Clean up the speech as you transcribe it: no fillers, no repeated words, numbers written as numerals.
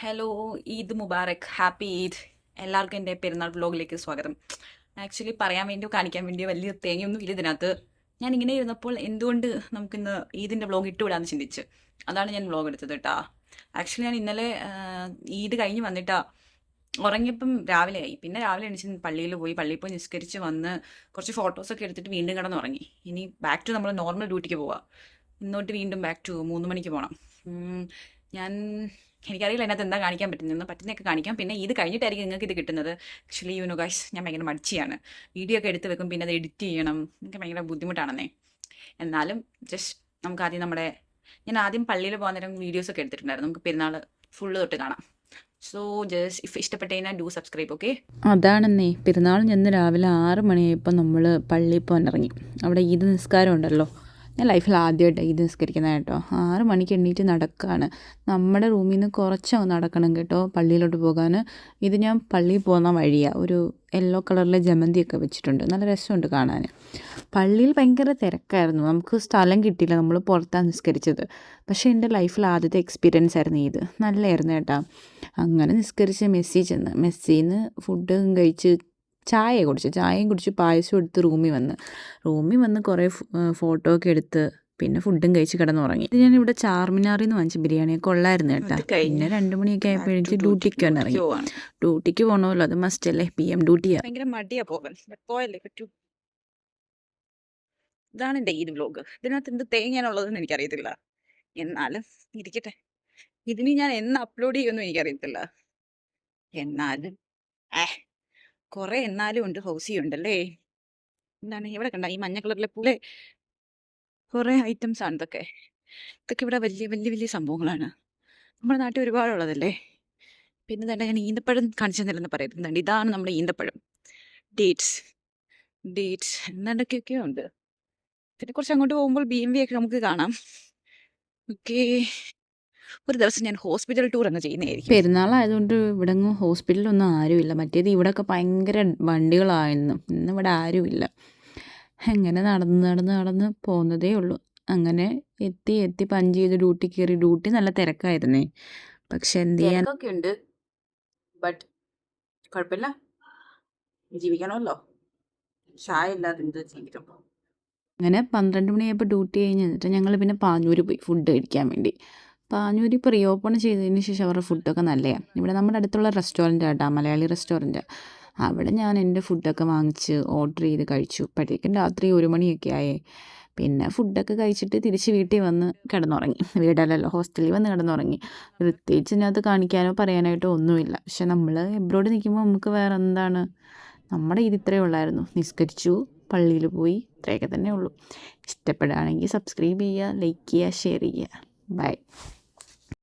Hello, Eid Mubarak, happy Eid. എല്ലാവർക്കും എൻ്റെ പെരുന്നാൾ വ്ലോഗിലേക്ക് സ്വാഗതം. ആക്ച്വലി പറയാൻ വേണ്ടിയോ കാണിക്കാൻ വേണ്ടിയോ വലിയ തേങ്ങയൊന്നും ഇല്ല ഇതിനകത്ത്. ഞാൻ ഇങ്ങനെ ഇരുന്നപ്പോൾ എന്തുകൊണ്ട് നമുക്കിന്ന് ഈദിൻ്റെ വ്ലോഗ് ഇട്ടുവിടാമെന്ന് ചിന്തിച്ച് അതാണ് ഞാൻ വ്ലോഗ് എടുത്തത് കേട്ടാ. ആക്ച്വലി ഞാൻ ഇന്നലെ ഈദ് കഴിഞ്ഞ് വന്നിട്ടാ ഉറങ്ങിയപ്പം രാവിലെ ആയി. പിന്നെ രാവിലെ എണീച്ച് പള്ളിയിൽ പോയി നിസ്കരിച്ച് വന്ന് കുറച്ച് ഫോട്ടോസൊക്കെ എടുത്തിട്ട് വീണ്ടും കിടന്ന് ഉറങ്ങി. ഇനി ബാക്ക് ടു നമ്മൾ നോർമൽ ഡ്യൂട്ടിക്ക് പോവാം. ഇന്നോട്ട് വീണ്ടും ബാക്ക് ടു 3 മണിക്ക് പോകണം. ഞാൻ എനിക്കറിയില്ല അതിനകത്ത് എന്താ കാണിക്കാൻ പറ്റുന്നതെന്ന്. പറ്റുന്നതൊക്കെ കാണിക്കാം. പിന്നെ ഇത് കഴിഞ്ഞിട്ടായിരിക്കും നിങ്ങൾക്ക് ഇത് കിട്ടുന്നത്. ആക്ച്വലി ഗൈസ്, ഞാൻ ഭയങ്കര മടിച്ചിയാണ്. വീഡിയോ ഒക്കെ എടുത്ത് വെക്കും, പിന്നെ അത് എഡിറ്റ് ചെയ്യണം. എനിക്ക് ഭയങ്കര ബുദ്ധിമുട്ടാണെന്നേ. എന്നാലും ജസ്റ്റ് നമുക്ക് ഞാൻ ആദ്യം പള്ളിയിൽ പോകാൻ നേരം വീഡിയോസൊക്കെ എടുത്തിട്ടുണ്ടായിരുന്നു. നമുക്ക് പെരുന്നാൾ ഫുള്ള് തൊട്ട് കാണാം. സോ ജസ്റ്റ് ഇഷ്ടപ്പെട്ട് കഴിഞ്ഞാൽ ഡു സബ്സ്ക്രൈബ്. ഓക്കെ, അതാണെന്നേ. പെരുന്നാൾ ചെന്ന് രാവിലെ 6 മണിയായപ്പോൾ നമ്മൾ പള്ളിയിൽ പോകാൻ ഇറങ്ങി. അവിടെ ഈദ് നിസ്കാരം ഉണ്ടല്ലോ. ഞാൻ ലൈഫിൽ ആദ്യമായിട്ടാണ് ഈദ് നിസ്കരിക്കുന്നത് കേട്ടോ. 6 മണിക്ക് എണ്ണീറ്റ് നടക്കുകയാണ്. നമ്മുടെ റൂമിൽ നിന്ന് കുറച്ചങ്ങ് നടക്കണം കേട്ടോ പള്ളിയിലോട്ട് പോകാൻ. ഇത് ഞാൻ പള്ളിയിൽ പോകുന്ന വഴിയാണ്. ഒരു യെല്ലോ കളറിലെ ജമന്തിയൊക്കെ വെച്ചിട്ടുണ്ട്, നല്ല രസമുണ്ട് കാണാൻ. പള്ളിയിൽ ഭയങ്കര തിരക്കായിരുന്നു, നമുക്ക് സ്ഥലം കിട്ടിയില്ല, നമ്മൾ പുറത്താണ് നിസ്കരിച്ചത്. പക്ഷേ എൻ്റെ ലൈഫിൽ ആദ്യത്തെ എക്സ്പീരിയൻസ് ആയിരുന്നു ഇത്, നല്ലതായിരുന്നു കേട്ടോ. അങ്ങനെ നിസ്കരിച്ച് മെസ്സിയിൽ നിന്ന് ഫുഡും കഴിച്ച് ചായയും കുടിച്ച് പായസം എടുത്ത് റൂമിൽ വന്ന് കുറേ ഫോട്ടോ ഒക്കെ എടുത്ത് പിന്നെ ഫുഡും കഴിച്ച് കിടന്നുറങ്ങി. ഇത് ഞാനിവിടെ ചാർമിനാറിൽ നിന്ന് വാങ്ങിച്ച ബിരിയാണിയൊക്കെ ഉള്ളായിരുന്നു കേട്ടോ. പിന്നെ 2 മണിയൊക്കെ ആയപ്പോഴേക്ക് ഡ്യൂട്ടിക്ക് തന്നെ ഇറങ്ങി. ഡ്യൂട്ടിക്ക് പോകണമല്ലോ, അത് മസ്റ്റ് അല്ലേ, PM ഡ്യൂട്ടിയാണ്. ഭയങ്കര മടിയാ പോകാൻ. പോയല്ലേ പറ്റൂ. ഇതാണ് എൻ്റെ ഈദ് വ്ലോഗ്. ഇതിനകത്ത് എന്ത് തേങ്ങയാണുള്ളതെന്ന് എനിക്കറിയത്തില്ല. എന്നാലും ഇരിക്കട്ടെ. ഇതിന് ഞാൻ എന്ന് അപ്ലോഡ് ചെയ്യുമെന്നും എനിക്കറിയത്തില്ല. എന്നാലും കുറെ എന്നാലും ഉണ്ട്. ഹൗസി ഉണ്ടല്ലേ. എന്താണ് ഇവിടെ കണ്ട ഈ മഞ്ഞ കളറിലെ പോലെ കുറെ ഐറ്റംസ് ആണ് ഇതൊക്കെ. ഇവിടെ വലിയ വലിയ വലിയ സംഭവങ്ങളാണ്. നമ്മുടെ നാട്ടിൽ ഒരുപാടുള്ളതല്ലേ. പിന്നെ തന്നെ ഞാൻ ഈന്തപ്പഴം കാണിച്ചു തന്നില്ലെന്ന് പറയുന്നുണ്ട്. ഇതാണ് നമ്മുടെ ഈന്തപ്പഴം. ഡേറ്റ്സ് എന്തൊക്കെയൊക്കെയോ ഉണ്ട്. പിന്നെ കുറച്ച് അങ്ങോട്ട് പോകുമ്പോൾ BMW ഒക്കെ നമുക്ക് കാണാം. ഓക്കെ, ഒരു ദിവസം ഞാൻ ഹോസ്പിറ്റൽ ടൂർ എന്ന് ചെയ്യുന്നതായിരിക്കും. പെരുന്നാളായതുകൊണ്ട് ഇവിടെ ഹോസ്പിറ്റലൊന്നും ആരുമില്ല. മറ്റേത് ഇവിടെയൊക്കെ ഭയങ്കര വണ്ടികളായിരുന്നു. ഇന്ന് ഇവിടെ ആരുമില്ല. അങ്ങനെ നടന്ന് പോകുന്നതേ ഉള്ളൂ. അങ്ങനെ എത്തി പഞ്ച് ചെയ്ത് ഡ്യൂട്ടി കയറി. ഡ്യൂട്ടി നല്ല തിരക്കായിരുന്നേ. പക്ഷെ എന്ത് ചെയ്യാൻ ഉണ്ട്, ബട്ട് കുഴപ്പമില്ല, ജീവിക്കണമല്ലോ. ചായ ഇല്ലാതെ എന്ത് ജീവിക്കും. അങ്ങനെ 12 മണിയായപ്പോൾ ഡ്യൂട്ടി കഴിഞ്ഞ് എന്നിട്ട് ഞങ്ങൾ പിന്നെ പാഞ്ഞൂര് പോയി ഫുഡ് കഴിക്കാൻ വേണ്ടി. പാഞ്ഞൂര് ഇപ്പോൾ റീഓപ്പൺ ചെയ്തതിന് ശേഷം അവരുടെ ഫുഡൊക്കെ നല്ലതാണ്. ഇവിടെ നമ്മുടെ അടുത്തുള്ള റെസ്റ്റോറൻറ്റ് കേട്ടോ, മലയാളി റെസ്റ്റോറൻറ്റ്. അവിടെ ഞാൻ എൻ്റെ ഫുഡൊക്കെ വാങ്ങിച്ച് ഓർഡർ ചെയ്ത് കഴിച്ചു. അപ്പോഴത്തേക്കും രാത്രി 1 മണിയൊക്കെ ആയേ. പിന്നെ ഫുഡൊക്കെ കഴിച്ചിട്ട് തിരിച്ച് വീട്ടിൽ വന്ന് കിടന്നുറങ്ങി. വീടല്ലല്ലോ, ഹോസ്റ്റലിൽ വന്ന് കിടന്നുറങ്ങി. പ്രത്യേകിച്ച് ഇതിനകത്ത് കാണിക്കാനോ പറയാനായിട്ടോ ഒന്നുമില്ല. പക്ഷെ നമ്മൾ എബ്രോഡ് നിൽക്കുമ്പോൾ നമുക്ക് വേറെ എന്താണ്, നമ്മുടെ ഇത് ഇത്രയേ ഉള്ളായിരുന്നു. നിസ്കരിച്ചു, പള്ളിയിൽ പോയി, ഇത്രയൊക്കെ തന്നെ ഉള്ളൂ. ഇഷ്ടപ്പെടുകയാണെങ്കിൽ സബ്സ്ക്രൈബ് ചെയ്യുക, ലൈക്ക് ചെയ്യുക, ഷെയർ ചെയ്യുക. ബൈ.